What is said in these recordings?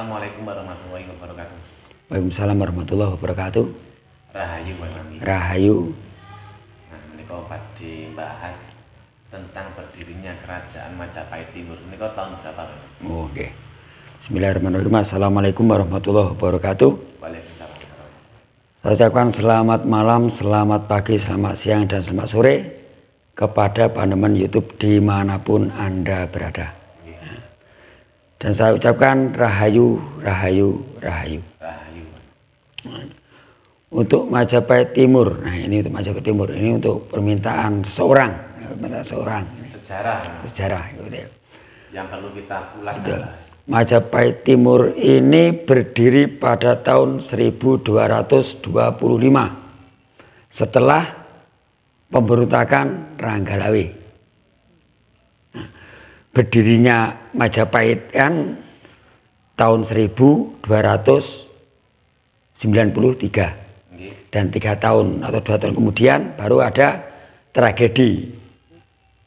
Assalamualaikum warahmatullahi wabarakatuh. Waalaikumsalam warahmatullahi wabarakatuh. Rahayu Mbak Mami. Rahayu. Nah, ini kau dibahas tentang berdirinya Kerajaan Majapahit Timur. Ini kau tahun berapa? Oke. Bismillahirrahmanirrahim. Assalamualaikum warahmatullahi wabarakatuh. Waalaikumsalam. Saya ucapkan selamat malam, selamat pagi, selamat siang, dan selamat sore kepada pandangan YouTube dimanapun Anda berada. Dan saya ucapkan rahayu, rahayu, rahayu. Rahayu. Untuk Majapahit Timur. Nah, ini untuk Majapahit Timur. Ini untuk permintaan seseorang. Sejarah. Gitu. Yang perlu kita ulas. Majapahit Timur ini berdiri pada tahun 1225 setelah pemberontakan Ranggalawe. Berdirinya Majapahit kan tahun 1293 dan 3 tahun atau 2 tahun kemudian baru ada tragedi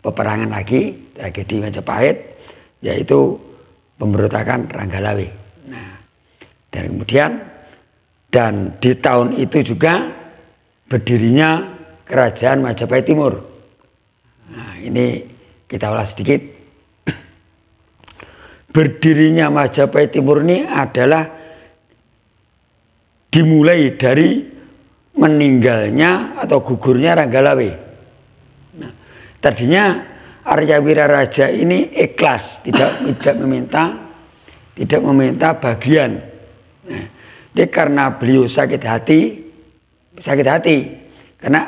peperangan lagi, tragedi Majapahit, yaitu pemberontakan Ranggalawe. Nah, dan kemudian dan di tahun itu juga berdirinya Kerajaan Majapahit Timur. Nah, ini kita ulas sedikit. Berdirinya Majapahit Timur ini adalah dimulai dari meninggalnya atau gugurnya Ranggalawe. Nah, tadinya Arya Wiraraja ini ikhlas, tidak meminta bagian. Nah, ini karena beliau sakit hati karena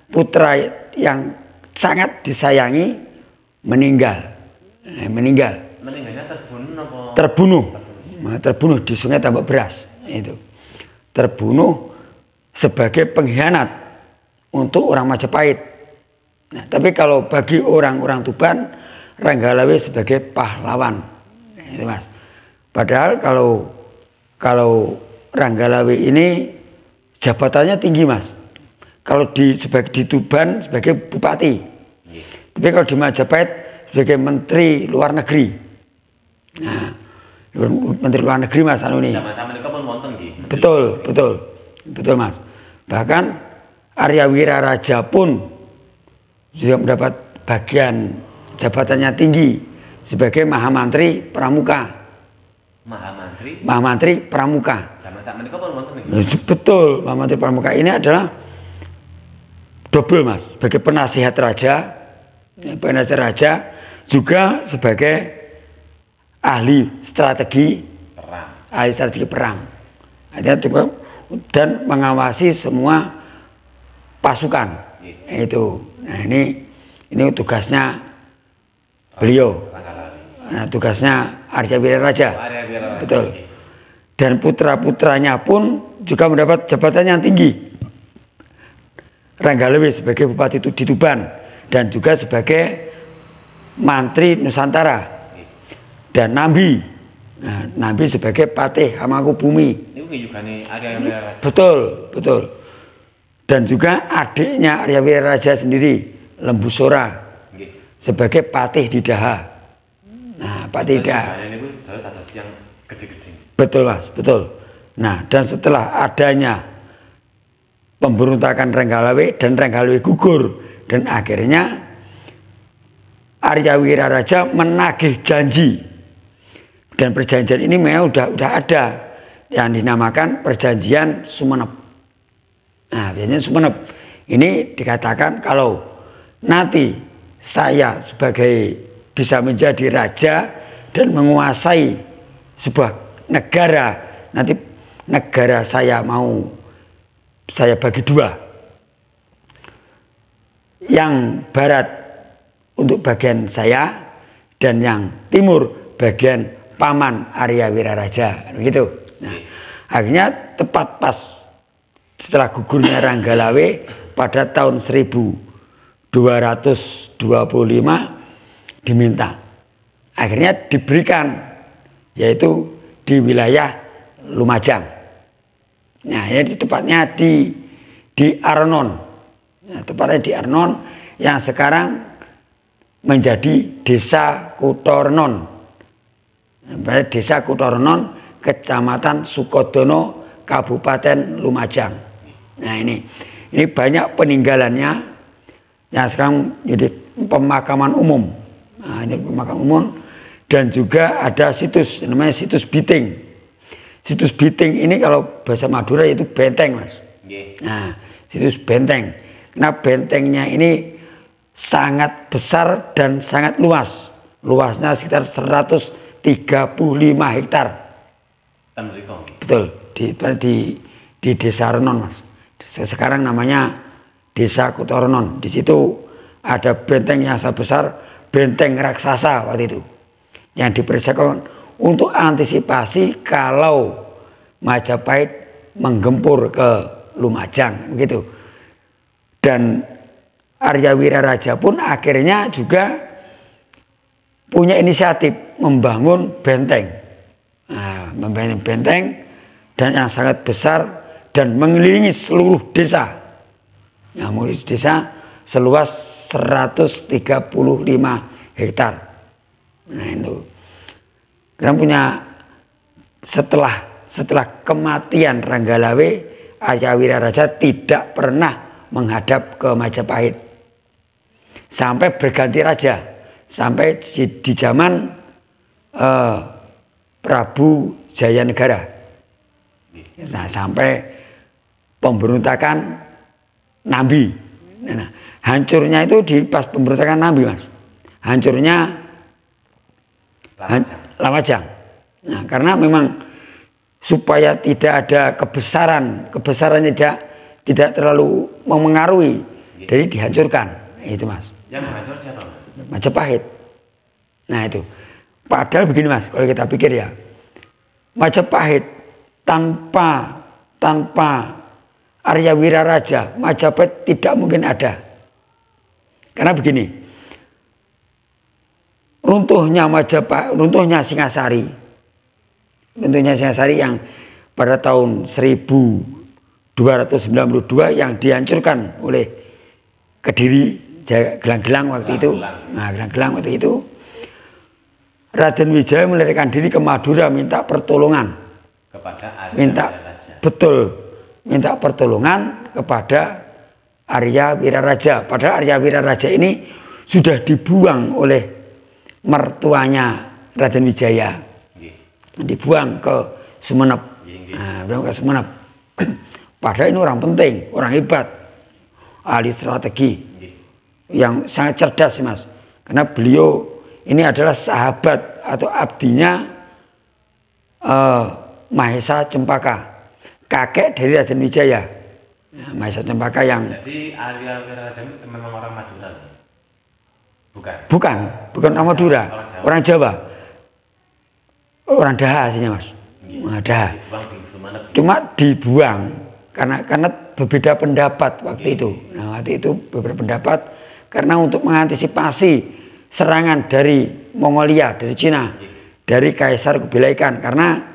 putra yang sangat disayangi meninggal. Meninggalnya terbunuh di Sungai Tambak Beras. Itu terbunuh sebagai pengkhianat untuk orang Majapahit. Nah, tapi kalau bagi orang-orang Tuban, Ranggalawe sebagai pahlawan. Itu, Mas. Padahal kalau Ranggalawe ini jabatannya tinggi, Mas. Kalau di Tuban sebagai bupati. Tapi kalau di Majapahit sebagai menteri luar negeri. Nah, menteri luar negeri, Mas, ini. Betul, Mas. Bahkan Arya Wiraraja pun juga mendapat bagian jabatannya tinggi sebagai Mahamantri Pramuka. Mahamantri Pramuka. Betul, Mahamantri Pramuka ini adalah double, Mas, sebagai penasihat raja, juga sebagai ahli strategi perang. Dan mengawasi semua pasukan. Itu. Nah, ini tugasnya beliau. Nah, tugasnya Arya Wiraraja. Betul. Dan putra-putranya pun juga mendapat jabatan yang tinggi. Ranggalawe sebagai bupati di Tuban dan juga sebagai Mantri Nusantara. Dan Nambi, Nambi sebagai Patih Hamangkubumi. Betul. Dan juga adiknya Arya Wiraraja sendiri, Lembu Sora, sebagai Patih di Daha. Nah, Patih di Daha. Betul, Mas, betul. Nah, dan setelah adanya pemberontakan Ranggalawe dan Ranggalawe gugur, dan akhirnya Arya Wiraraja menagih janji. Dan perjanjian ini memang udah ada yang dinamakan perjanjian Sumenep. Nah, biasanya Sumenep ini dikatakan kalau nanti saya sebagai bisa menjadi raja dan menguasai sebuah negara, nanti negara saya bagi dua. Yang barat untuk bagian saya dan yang timur bagian paman Arya Wiraraja, begitu. Nah, akhirnya tepat pas setelah gugurnya Ranggalawe pada tahun 1225 diminta. Akhirnya diberikan, yaitu di wilayah Lumajang. Nah, ini tepatnya di Arnon. Nah, tepatnya di Arnon yang sekarang menjadi Desa Kutornon. Desa Kutornon Kecamatan Sukodono, Kabupaten Lumajang. Nah ini banyak peninggalannya yang sekarang jadi pemakaman umum. Nah, ini pemakaman umum dan juga ada situs namanya situs Biting. Situs Biting ini kalau bahasa Madura itu benteng, Mas. Nah, situs benteng. Nah, bentengnya ini sangat besar dan sangat luas. Luasnya sekitar 135 hektar. Betul, di Desa Renon, Mas. Sekarang namanya Desa Kutorenon. Di situ ada benteng yang sangat besar, benteng raksasa waktu itu. Yang dipersiapkan untuk antisipasi kalau Majapahit menggempur ke Lumajang, gitu. Dan Arya Wiraraja pun akhirnya juga punya inisiatif membangun benteng. Nah, membangun benteng dan yang sangat besar dan mengelilingi seluruh desa. Yang mengelilingi desa seluas 135 hektar. Nah itu. Karena punya setelah kematian Ranggalawe, Arya Wiraraja tidak pernah menghadap ke Majapahit. Sampai berganti raja. Sampai di zaman Prabu Jayanegara. Nah, sampai pemberontakan Nambi. Nah, hancurnya itu di pas pemberontakan Nambi, Mas. Hancurnya Lumajang. Nah, karena memang supaya tidak ada kebesaran tidak terlalu memengaruhi, jadi dihancurkan. Itu, Mas. Yang menghancur siapa? Majapahit. Nah itu. Padahal begini, Mas, kalau kita pikir ya, Majapahit tanpa Arya Wiraraja, Majapahit tidak mungkin ada. Karena begini, runtuhnya Singasari yang pada tahun 1292 yang dihancurkan oleh Kediri, Gelang-Gelang waktu itu. Nah, Gelang-Gelang waktu itu Raden Wijaya melarikan diri ke Madura minta pertolongan kepada minta pertolongan kepada Arya Wiraraja. Padahal Arya Wiraraja ini sudah dibuang oleh mertuanya Raden Wijaya, dibuang ke Sumenep. Nah, buang ke Sumenep. Padahal ini orang penting, orang hebat, ahli strategi yang sangat cerdas, Mas. Karena beliau ini adalah sahabat atau abdinya Mahesa Cempaka, kakek dari Raden Wijaya. Nah, Mahesa Cempaka yang jadi Arya Wiraraja itu memang orang Madura? Bukan orang Madura, orang Jawa. Orang Daha aslinya, Mas. Daha. Cuma dibuang karena berbeda pendapat waktu itu. Nah, waktu itu berbeda pendapat karena untuk mengantisipasi serangan dari Mongolia, dari Cina, dari Kaisar Kubilai Khan, karena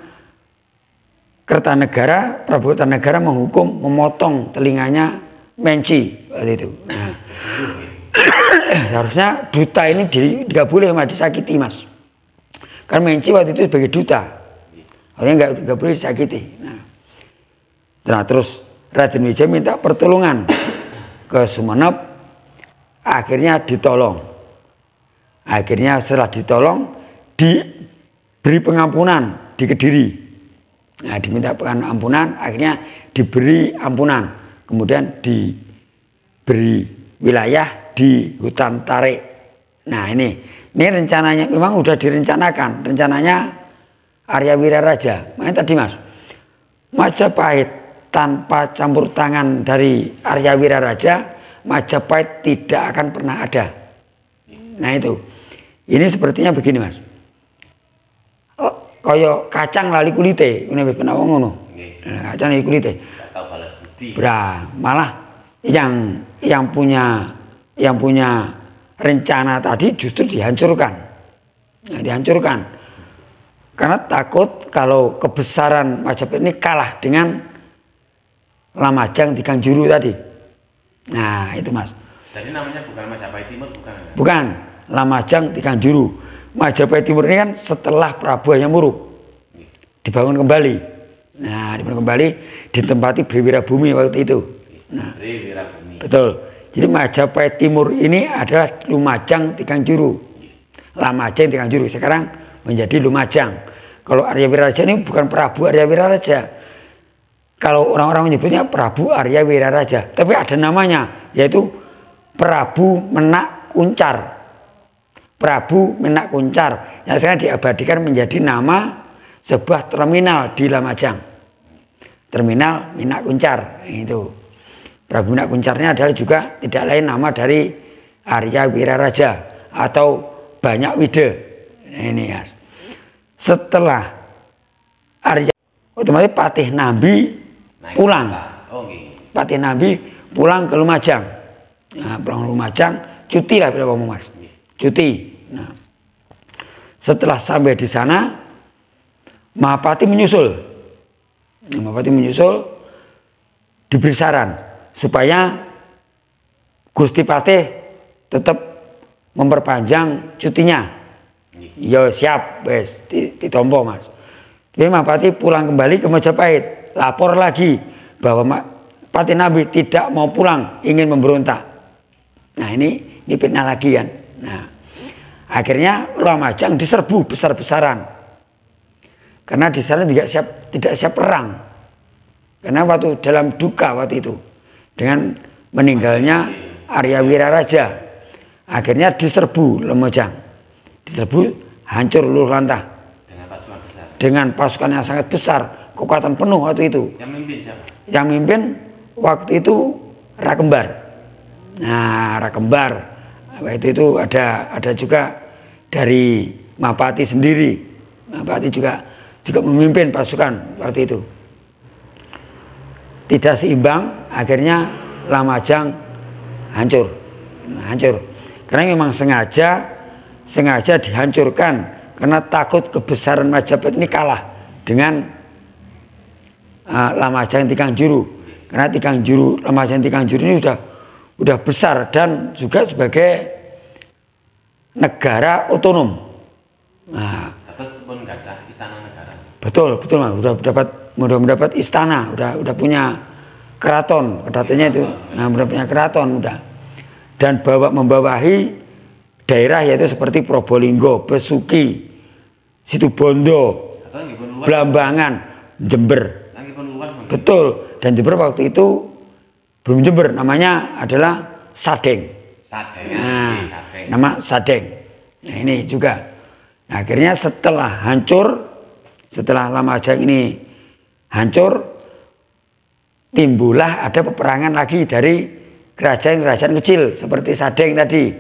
Kertanegara, Prabu Kertanegara menghukum memotong telinganya Menci waktu itu. Nah, seharusnya duta ini tidak boleh disakiti, Mas. Karena Menci waktu itu sebagai duta, harusnya nggak boleh disakiti. Nah, terus Raden Wijaya minta pertolongan ke Sumenep, akhirnya ditolong. Akhirnya setelah ditolong diberi pengampunan di Kediri. Nah, diminta pengampunan, akhirnya diberi ampunan. Kemudian diberi wilayah di hutan Tarik. Nah, ini rencananya memang sudah direncanakan. Rencananya Arya Wiraraja. Makanya tadi, Mas, Majapahit tanpa campur tangan dari Arya Wiraraja, Majapahit tidak akan pernah ada. Nah itu. Ini sepertinya begini, Mas. Kaya kacang lali kulite, ini wis pernah ngono. Kacang lali kulite. Malah yang punya rencana tadi justru dihancurkan. Nah, dihancurkan. Karena takut kalau kebesaran Majapahit ini kalah dengan Lumajang Tigang Juru tadi. Nah, itu, Mas. Jadi namanya bukan Majapahit Timur, bukan? Bukan. Lumajang Tigang Juru. Majapahit Timur ini kan setelah Prabu Hayam Wuruk. dibangun kembali. Nah, dibangun kembali, ditempati Briwirabumi waktu itu. Nah, Briwirabumi. betul. Jadi Majapahit Timur ini adalah Lumajang Tikang Juru. Lamajang Tikang Juru sekarang menjadi Lumajang. Kalau Arya Wiraraja ini bukan Prabu Arya Wiraraja. Kalau orang-orang menyebutnya Prabu Arya Wiraraja, tapi ada namanya, yaitu Prabu Menak Kuncar. Prabu Menak Kuncar yang sekarang diabadikan menjadi nama sebuah terminal di Lumajang. Terminal Menak Kuncar itu. Prabu Menak Kuncarnya adalah juga tidak lain nama dari Arya Wiraraja atau Banyak Wide. Ini ya. Setelah Arya, otomatis Patih Nambi pulang. Patih Nambi pulang ke Lumajang. Nah, pulang ke Lumajang, cuti lah berapa Mas? Cuti. Nah, setelah sampai di sana, Mahapati menyusul. Mahapati menyusul, diberi saran supaya Gusti Patih tetap memperpanjang cutinya. Ya siap, wes ditompo Mas. Tapi Mahapati pulang kembali ke Majapahit, lapor lagi bahwa Patih Nambi tidak mau pulang, ingin memberontak. Nah ini fitnah lagi kan. Nah akhirnya Lumajang diserbu besar-besaran karena di sana tidak siap perang. Karena waktu dalam duka waktu itu dengan meninggalnya Arya Wiraraja, akhirnya diserbu Lumajang, diserbu hancur luluh lantah dengan pasukan yang sangat besar, kekuatan penuh waktu itu. Yang mimpin siapa? Yang mimpin waktu itu Rakembar. Nah Rakembar waktu itu ada juga dari Mahapati sendiri. Mahapati juga memimpin pasukan waktu itu. Tidak seimbang, akhirnya Lumajang hancur. Nah, hancur. Karena memang sengaja dihancurkan karena takut kebesaran Majapahit ini kalah dengan Lumajang Tikang Juru. Karena Lumajang Tikang Juru ini udah besar dan juga sebagai negara otonom. Nah, terus pun nggak ada istana negara. Betul Mas. Udah mendapat istana, udah punya keraton, keratonnya itu. Nah, udah punya keraton udah. Dan membawahi daerah yaitu seperti Probolinggo, Besuki, Situbondo, Blambangan, Jember. Betul. Dan Jember waktu itu belum Jember, namanya adalah Sadeng. Nah, nama Sadeng. Nah, ini juga. Nah, akhirnya setelah Lumajang ini hancur, timbullah ada peperangan lagi dari kerajaan-kerajaan kecil seperti Sadeng tadi.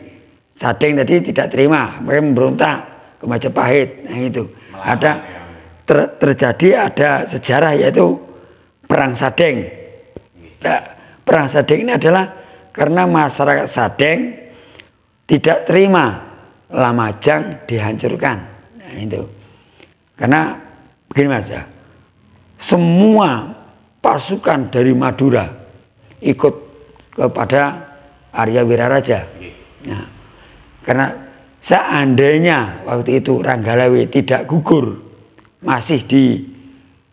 Sadeng tadi tidak terima, mereka memberontak ke Majapahit. Nah, itu terjadi ada sejarah yaitu Perang Sadeng. Nah, Perang Sadeng ini adalah karena masyarakat Sadeng tidak terima Lumajang dihancurkan. Nah, itu. Karena begini Mas ya. Semua pasukan dari Madura ikut kepada Arya Wiraraja. Nah, karena seandainya waktu itu Ranggalawe tidak gugur, masih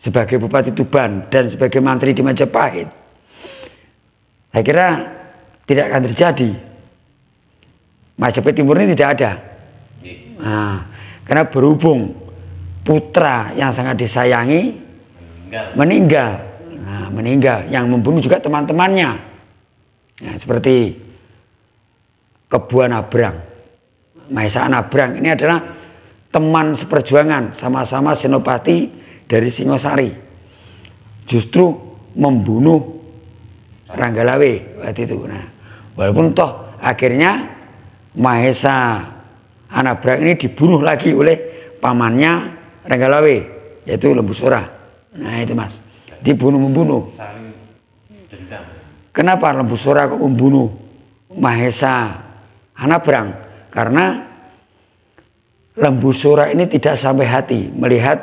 sebagai Bupati Tuban dan sebagai Mantri di Majapahit, saya kira tidak akan terjadi. Majapahit Timur ini tidak ada. Nah, karena berhubung putra yang sangat disayangi meninggal. Nah, meninggal, yang membunuh juga teman-temannya. Nah, seperti Kebuan Abrang, Maesa Abrang ini adalah teman seperjuangan, sama-sama senopati dari Singosari. Justru membunuh Ranggalawe waktu itu. Nah, walaupun toh akhirnya Mahesa Anabrang ini dibunuh lagi oleh pamannya Ranggalawe, yaitu Lembu Sora. Nah itu Mas, dibunuh-membunuh. Kenapa Lembu Sora kok membunuh Mahesa Anabrang? Karena Lembu Sora ini tidak sampai hati melihat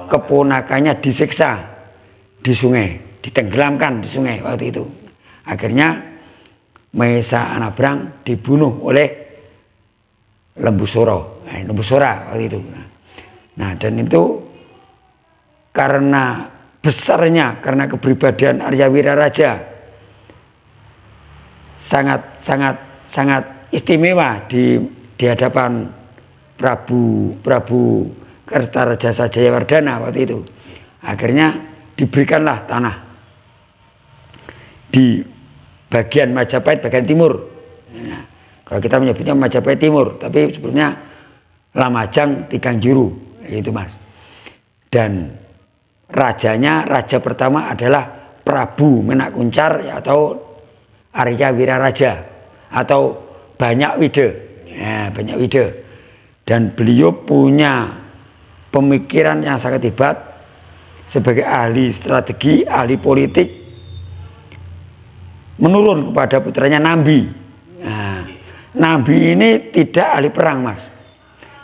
keponakannya disiksa di sungai, ditenggelamkan di sungai waktu itu. Akhirnya Mahesa Anabrang dibunuh oleh Lembu Sora waktu itu. Nah, dan itu karena besarnya, karena kepribadian Arya Wiraraja sangat istimewa di hadapan Prabu Kertajasa Jayawardhana waktu itu. Akhirnya diberikanlah tanah di bagian Majapahit bagian timur. Nah, kalau kita menyebutnya Majapahit Timur, tapi sebetulnya Lamajang Tikang Juru, itu Mas. Dan raja pertama adalah Prabu Menak Kuncar atau Arya Wiraraja atau Banyak Wide. Ya, Banyak Wide. Dan beliau punya pemikiran yang sangat hebat sebagai ahli strategi, ahli politik, menurun kepada putranya Nambi. Nah, Nambi ini tidak ahli perang Mas,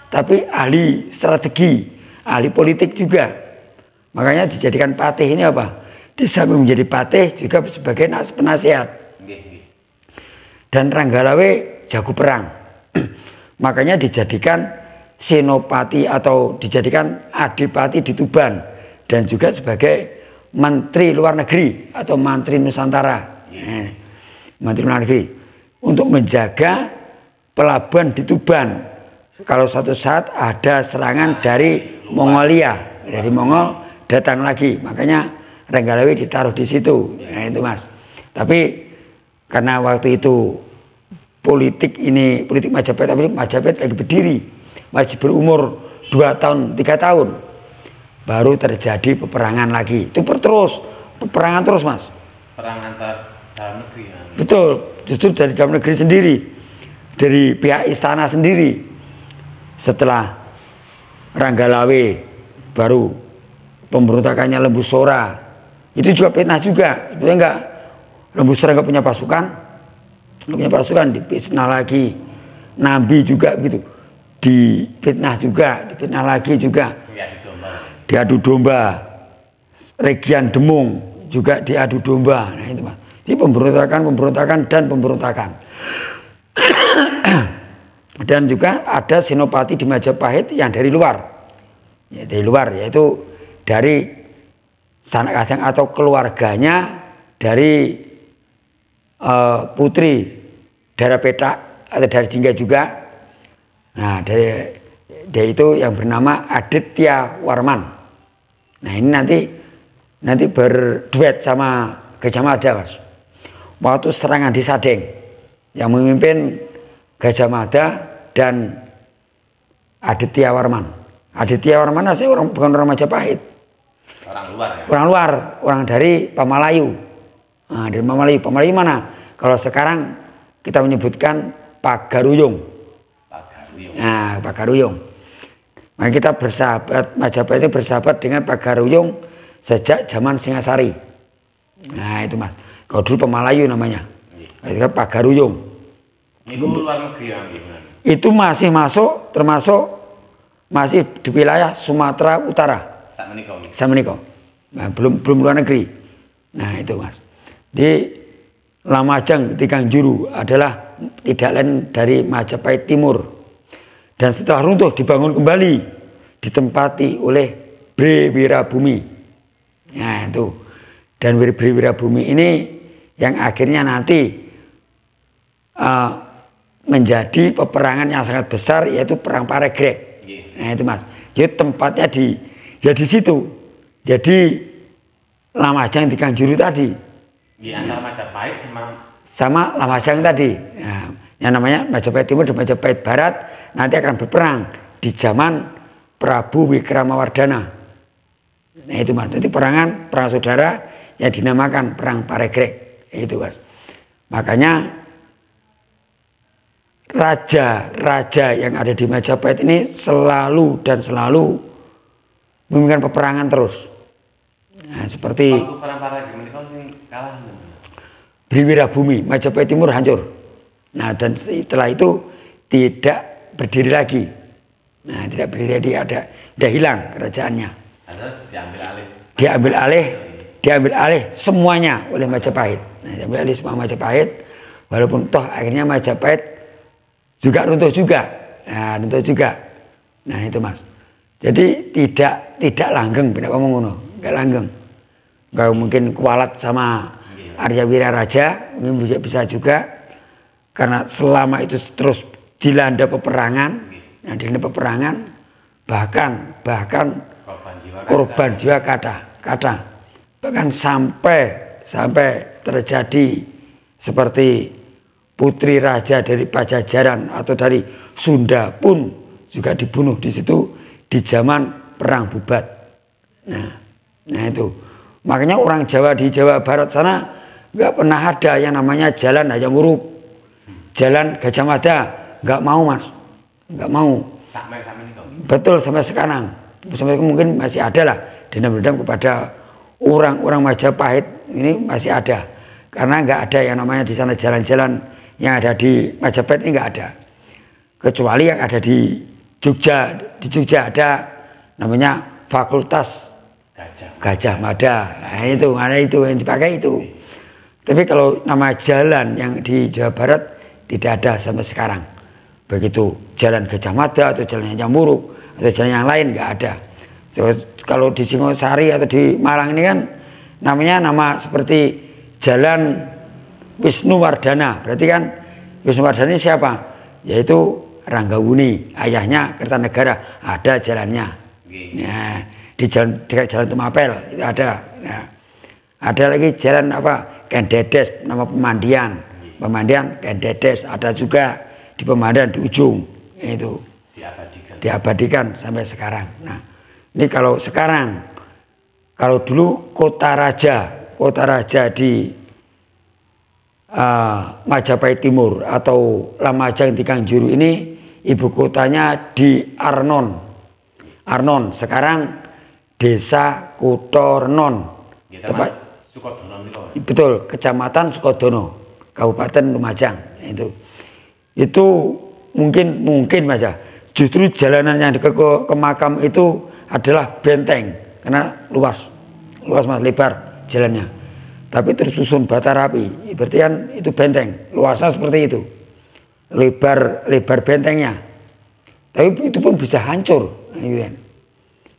tapi ahli strategi, ahli politik juga. Makanya dijadikan patih ini apa? Di samping menjadi patih juga sebagai penasihat. Dan Ranggalawe jago perang. Makanya dijadikan senopati atau dijadikan adipati di Tuban dan juga sebagai menteri luar negeri atau menteri Nusantara. Menteri luar negeri untuk menjaga pelabuhan di Tuban. Kalau suatu saat ada serangan dari Mongolia, dari Mongol datang lagi, makanya Ranggalawe ditaruh di situ. Nah, itu Mas. Tapi karena waktu itu politik Majapahit lagi berdiri, masih berumur 2 tahun 3 tahun, baru terjadi peperangan lagi. Itu peperangan terus Mas. Perang antar dalam negeri. Ya. Betul, justru dari dalam negeri sendiri, dari pihak istana sendiri. Setelah Ranggalawe baru pemberontakannya Lembu Sora, itu juga fitnah juga. Sebetulnya enggak, Lembu Sora enggak punya pasukan, difitnah lagi. Nambi juga gitu, difitnah lagi juga. Diadu domba. Regian Demung juga diadu domba. Nah itu Mas. Jadi pemberontakan. Dan juga ada senopati di Majapahit yang dari luar. Ya, dari luar, yaitu dari sanak kadang atau keluarganya dari putri Dara Petak atau dari Jingga juga. Nah, dia itu yang bernama Aditya Warman. Nah, ini nanti berduet sama Gajah Mada, Mas. Waktu serangan di Sadeng, yang memimpin Gajah Mada dan Aditya Warman. Aditya Warman aslinya bukan orang Majapahit. Orang luar ya? Orang luar, orang dari Pamalayu. Nah, dari Pamalayu mana? Kalau sekarang kita menyebutkan Pagaruyung. Nah, Pagaruyung. Nah, kita bersahabat, Majapahit itu bersahabat dengan Pagaruyung sejak zaman Singasari. Nah, itu Mas. Kalau dulu Pamalayu namanya. Itu kan Pagaruyung. Itu luar negeri yang gimana? Itu masih masuk, termasuk masih di wilayah Sumatera Utara. Sakmenika. Nah, belum luar negeri. Nah, itu Mas. Di Lamajang Tikang Juru adalah tidak lain dari Majapahit Timur. Dan setelah runtuh dibangun kembali, ditempati oleh Bre Wirabumi. Nah, itu. Dan Bre Wirabumi ini yang akhirnya nanti menjadi peperangan yang sangat besar, yaitu Perang Paregreg. Nah, itu Mas. Jadi tempatnya di situ. Jadi Lamajang Tikang Juru tadi. Di antara Majapahit sama Lamajang tadi. Nah, yang namanya Majapahit Timur dan Majapahit Barat nanti akan berperang di zaman Prabu Wikramawardhana. Nah, itu Mas. Jadi perang saudara yang dinamakan Perang Paregreg. Itu Mas. Makanya raja yang ada di Majapahit ini selalu memimpin peperangan terus. Nah, seperti Bre Wirabumi, Majapahit Timur hancur. Nah, dan setelah itu tidak berdiri lagi. Nah, tidak berdiri lagi, ada hilang kerajaannya. Terus diambil alih semuanya oleh Majapahit. Nah, diambil alih semua Majapahit, walaupun toh akhirnya Majapahit juga runtuh juga. Nah, itu Mas. Jadi tidak langgeng, tidak ngomong ngono, nggak langgeng. Kalau mungkin kualat sama Arya Wiraraja, mungkin bisa juga karena selama itu terus dilanda peperangan, nah dilanda peperangan, bahkan korban jiwa kata, bahkan sampai terjadi seperti putri raja dari Pajajaran atau dari Sunda pun juga dibunuh di situ di zaman perang Bubat. Nah itu makanya orang Jawa di Jawa Barat sana nggak pernah ada yang namanya jalan Hayam Wuruk, jalan Gajah Mada, nggak mau mas, nggak mau. Betul sampai sekarang, sampai mungkin masih ada lah dendam-dendam kepada orang-orang Majapahit ini masih ada, karena nggak ada yang namanya di sana jalan-jalan yang ada di Majapahit ini nggak ada, kecuali yang ada di Jogja. Di Jogja ada namanya Fakultas Gajah Mada, nah itu ada itu yang dipakai itu. Tapi kalau nama jalan yang di Jawa Barat tidak ada sampai sekarang. Begitu jalan Gajah Mada atau jalan Hayam Wuruk atau jalan yang lain nggak ada. So, kalau di Singosari atau di Malang ini kan namanya nama seperti Jalan Wisnuwardana. Berarti kan Wisnuwardana ini siapa? Yaitu Ranggawuni, ayahnya Kertanegara, ada jalannya. Nah, di dekat Jalan Tumapel itu ada. Nah, ada lagi jalan apa? Kendedes, nama pemandian Kendedes, ada juga di Pemandian di ujung itu diabadikan sampai sekarang. Nah, ini kalau sekarang, kalau dulu Kota Raja di Majapahit Timur atau Lamajang Tikang Juru ini ibu kotanya di Arnon. Sekarang Desa Kutornon. Betul, Kecamatan Sukodono, Kabupaten Lumajang itu mungkin mas ya. Justru jalanan yang ke makam itu adalah benteng karena luas mas, lebar jalannya. Tapi tersusun bata rapi, berarti kan itu benteng, luasnya seperti itu, lebar bentengnya. Tapi itu pun bisa hancur,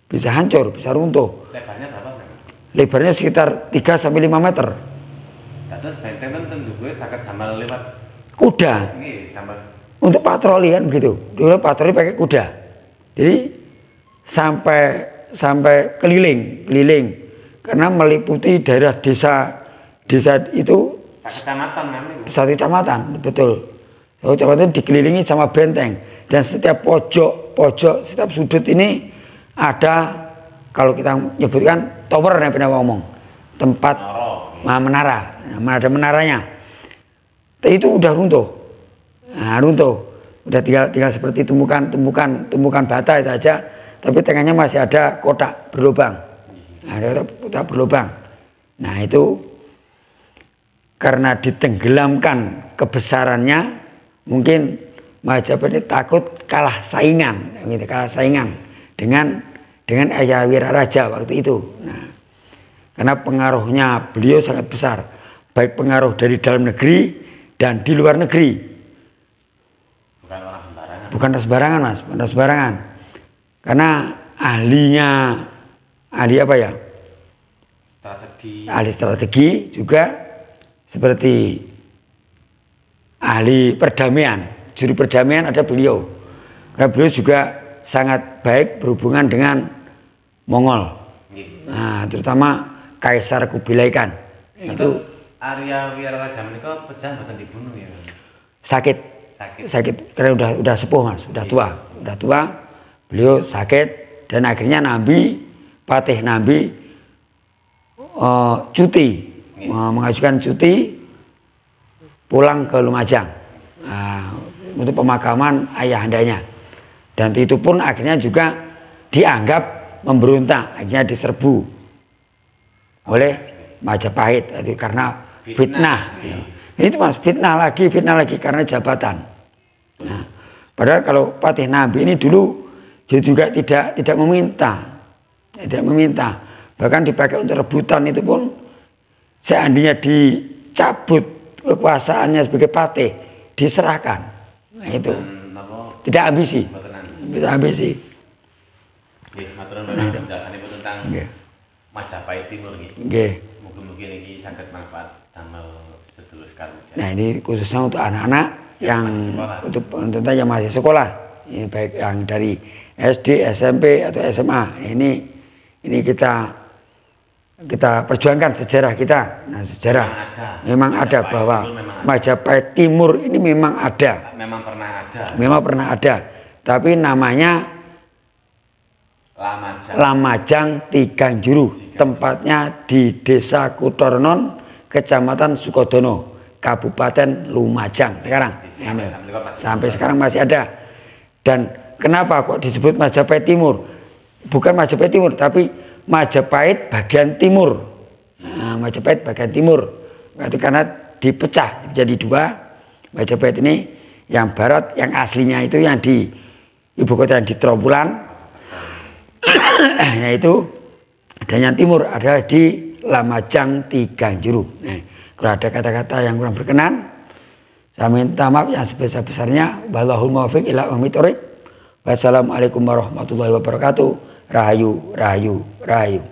bisa runtuh. Lebarnya berapa? Lebarnya sekitar 3-5 meter. Terus benteng kan tentu gue takut tambal lewat kuda. Untuk patroli kan begitu. Dulu patroli pakai kuda. Jadi sampai keliling karena meliputi daerah desa itu satu kecamatan, betul. Satu kecamatan dikelilingi sama benteng dan setiap pojok, setiap sudut ini ada, kalau kita nyebutkan tower yang pernah ngomong, tempat menara. Ada menaranya. Itu udah runtuh. Nah, udah tinggal seperti tumpukan bata itu aja, tapi tengahnya masih ada kotak berlubang. Ada kotak berlubang. Nah, itu karena ditenggelamkan kebesarannya, mungkin Majapahit ini takut kalah saingan dengan Arya Wiraraja waktu itu. Nah, karena pengaruhnya beliau sangat besar, baik pengaruh dari dalam negeri dan di luar negeri. Bukan sembarangan mas, bukan sembarangan. Karena ahli apa ya? Ahli strategi juga, seperti ahli perdamaian, juru perdamaian ada beliau. Karena beliau juga sangat baik berhubungan dengan Mongol. Nah, terutama Kaisar Kubilai Khan. Itu Arya Wiraraja menika pecah mboten dibunuh ya. Sakit karena udah sepuh mas, udah tua. Beliau sakit dan akhirnya Patih Nambi cuti, mengajukan cuti pulang ke Lumajang untuk pemakaman ayahandanya. Dan itu pun akhirnya juga dianggap memberontak, akhirnya diserbu oleh Majapahit karena fitnah. Ini mas, fitnah lagi karena jabatan. Nah, padahal kalau Patih Nambi ini dulu dia juga tidak meminta, bahkan dipakai untuk rebutan. Itu pun seandainya dicabut kekuasaannya sebagai patih, diserahkan. Nah, itu tidak ambisi. Nggih, matur nuwun penjelasanipun tentang Nggih. Majapahit Timur nggih. Nggih. Mugi-mugi niki saged manfaat damel sedulur sekalian. Nah, ini khususnya untuk anak-anak yang untuk tentunya yang masih sekolah, ini baik yang dari SD, SMP atau SMA. Ini kita perjuangkan sejarah kita. Nah, sejarah memang ada bahwa Majapahit Timur ini memang ada. Memang pernah ada. Memang pernah ada. Tapi namanya Lamajang Tiganjuru. Tempatnya di Desa Kutornon, Kecamatan Sukodono, Kabupaten Lumajang sekarang. Sampai sekarang masih ada. Dan kenapa kok disebut Majapahit Timur? Bukan Majapahit Timur, tapi Majapahit bagian timur. Nah, Majapahit bagian timur. Berarti karena dipecah jadi dua. Majapahit ini yang barat, yang aslinya itu yang di ibu kota yang di Trawulan. Nah itu. Dan yang timur ada di Lamajang Tiganjuru. Nah, kalau ada kata-kata yang kurang berkenan, saya minta maaf yang sebesar-besarnya. Wallahul muwaffiq ila aqwamit thoriq. Wassalamualaikum warahmatullahi wabarakatuh. Rahayu, rahayu, rahayu.